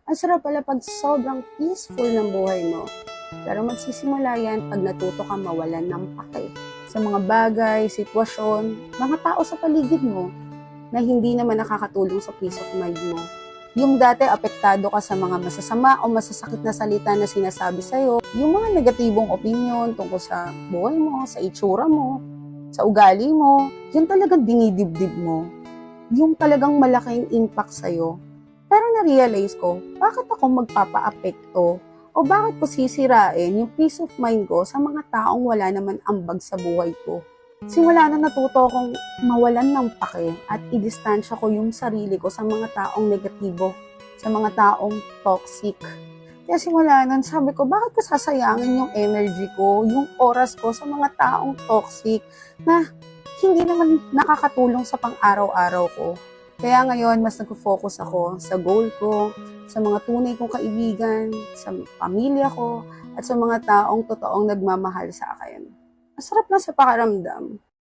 Ang sarap pala pag sobrang peaceful ng buhay mo. Pero magsisimula yan pag natuto ka mawalan ng pake sa mga bagay, sitwasyon, mga tao sa paligid mo na hindi naman nakakatulong sa peace of mind mo. Yung dati apektado ka sa mga masasama o masasakit na salita na sinasabi sa'yo, yung mga negatibong opinion tungkol sa buhay mo, sa itsura mo, sa ugali mo, yun talagang dinidibdib mo. Yung talagang malaking impact sa'yo. Pero na-realize ko, bakit ako magpapa-apekto o bakit ko sisirain yung peace of mind ko sa mga taong wala naman ambag sa buhay ko? Simula na natuto akong mawalan ng pake at i-distansya ko yung sarili ko sa mga taong negatibo, sa mga taong toxic. Kaya simula nun, sabi ko, bakit ko sasayangin yung energy ko, yung oras ko sa mga taong toxic na hindi naman nakakatulong sa pang-araw-araw ko. Kaya ngayon, mas nag-focus ako sa goal ko, sa mga tunay kong kaibigan, sa pamilya ko, at sa mga taong totoong nagmamahal sa akin. Masarap lang sa pakiramdam.